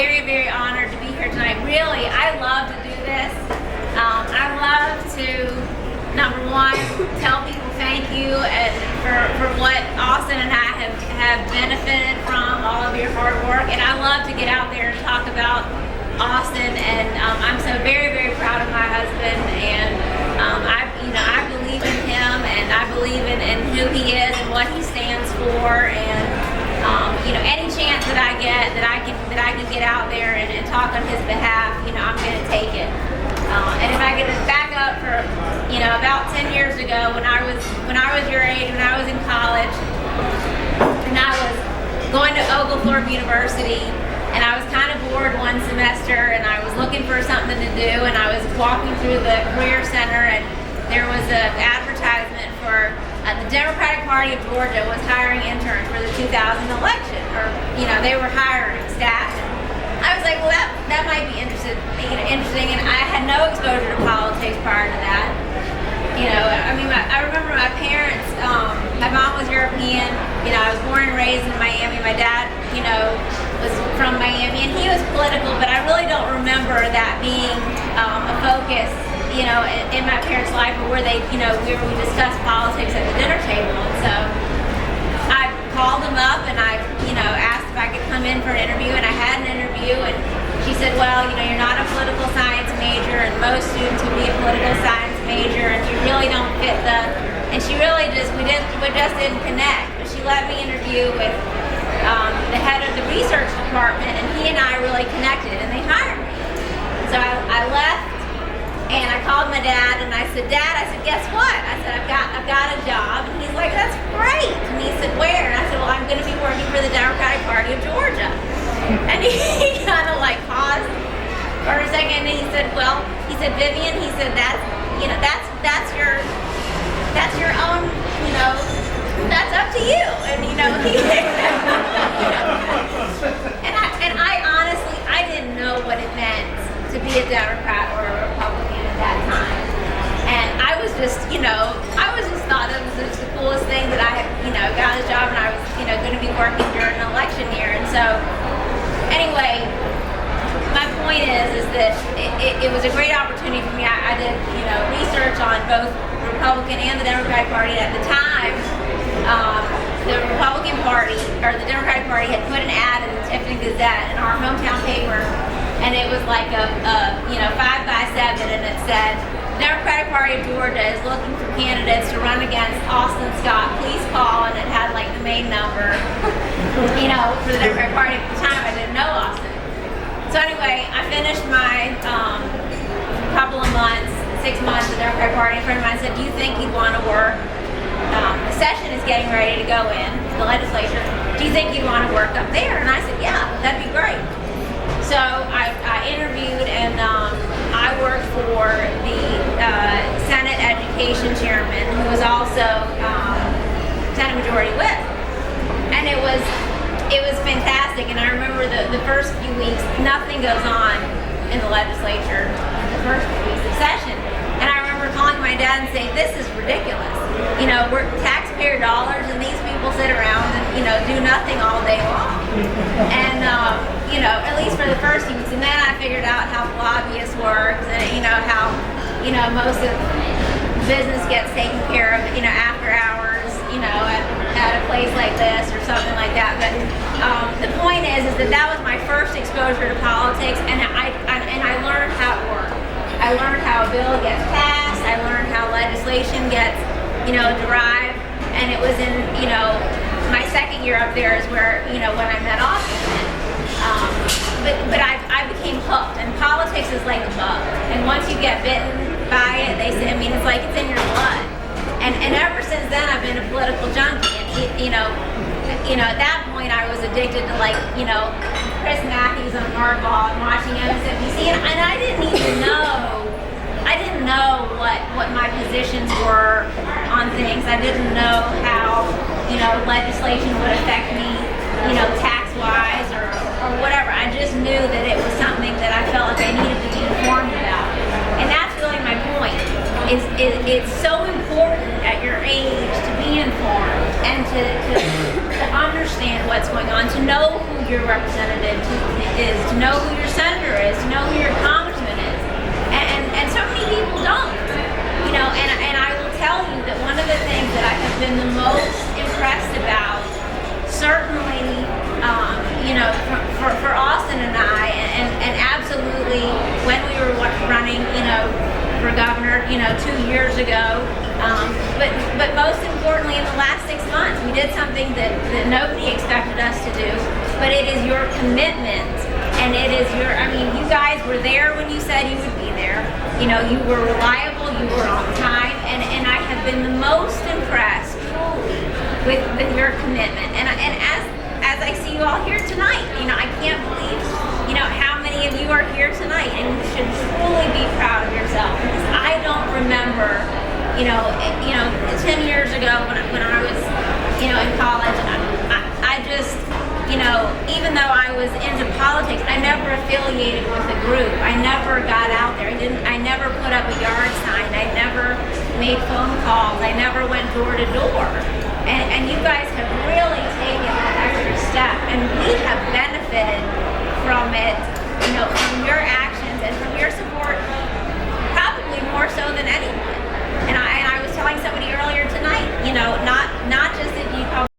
very, very honored to be here tonight. Really, I love to do this. I love to, number one, tell people thank you and for what Austin and I have benefited from, all of your hard work. And I love to get out there and talk about Austin. And I'm so very, very proud of my husband. And I believe in him, and I believe in who he is and what he stands for. And any chance that I get that I can get out there and talk on his behalf, I'm going to take it. And if I could just back up for, about 10 years ago when I was your age, when I was in college, and I was going to Oglethorpe University, and I was kind of bored one semester, and I was looking for something to do, and I was walking through the Career Center, and there was an advertisement for the Democratic Party of Georgia was hiring interns for the 2000 election, or they were hiring staff. I was like, well, that might be interesting, and I had no exposure to politics prior to that. I remember my parents. My mom was European. I was born and raised in Miami. My dad, was from Miami, and he was political, but I really don't remember that being a focus, in my parents' life, or where they, where we discussed politics at the dinner table. And so I called them up and I, asked if I could come in for an interview, and I had an interview, and she said, well, you're not a political science major, and most students would be a political science major, and you really don't fit and she really we just didn't connect. But she let me interview with the head of the research department, and he and I really connected, and they hired me. So I left, and I called my dad, and I said, Dad, guess what? I said, I've got a job. And he's like, that's great. And he said, where? And I said, well, I'm going to be working for the Democratic Party of Georgia. And he kind of paused for a second, and he said, Vivien, he said, that's your own, that's up to you. And and I honestly, I didn't know what it meant to be a Democrat or a Republican at that time. And I was just thought it was just the coolest thing that I had, got a job, and I was, going to be working during an election year. And so, anyway, my point is that it was a great opportunity for me. I did, research on both the Republican and the Democratic Party. At the time, the Republican Party, or the Democratic Party, had put an ad in the Tiffany Gazette, in our hometown paper, and it was like a 5x7, and it said, the Democratic Party of Georgia is looking for candidates to run against Austin Scott. Please call, and it had the main number, for the Democratic Party. At the time, I didn't know Austin. So anyway, I finished my couple of months, 6 months at the Democratic Party. A friend of mine said, do you think you'd want to work? The session is getting ready to go in, the legislature. Do you think you'd want to work up there? And I said, yeah, that'd be great. So I interviewed, and I worked for the Senate Education Chairman, who was also Senate Majority Whip. And it was fantastic. And I remember the first few weeks, nothing goes on in the legislature, the first few weeks of session. And I remember calling my dad and saying, this is ridiculous. We're taxpayer dollars, and these people sit around and, do nothing all day long. And, at least for the first few weeks. And then I figured out how lobbyists work, and, how, most of business gets taken care of, after hours, at a place like this or something like that. But the point is that was my first exposure to politics, and I learned how it worked. I learned how a bill gets passed. I learned how legislation gets, derived. And it was in, my second year up there is where, when I met Austin. But I became hooked, and politics is like a bug. And once you get bitten by it, it's like it's in your blood. And ever since then, I've been a political junkie. And at that point, I was addicted to Chris Matthews on Hardball and watching MSNBC, and I didn't even know. I didn't know what my positions were on things. I didn't know how legislation would affect me, tax-wise or whatever. I just knew that it was something that I felt like I needed to be informed about. And that's really my point. It's so important at your age to be informed and to understand what's going on, to know who your representative is, to know who your senator is, to know who your congressman is. And so many people don't. You know, and I will tell you that one of the things that I have been the most impressed about, certainly, you know, for Austin and I, and absolutely when we were running, you know, for governor, you know, 2 years ago, but most importantly in the last 6 months, we did something that nobody expected us to do, but it is your commitment, and it is your, I mean, you guys were there when you said you would be there. You know, you were reliable, you were on time, and I have been the most impressed, truly, with your commitment. And as I see you all here tonight, you know, I can't believe, you know, how many of you are here tonight, and you should truly be proud of yourself, because I don't remember, you know, 10 years ago when I was, you know, in college, I just, you know, even though I was into politics, I never affiliated with a group. I never got out there. I never put up a yard sign. I never made phone calls. I never went door to door. And you guys have really taken that extra step, and we have benefited from it, you know, from your actions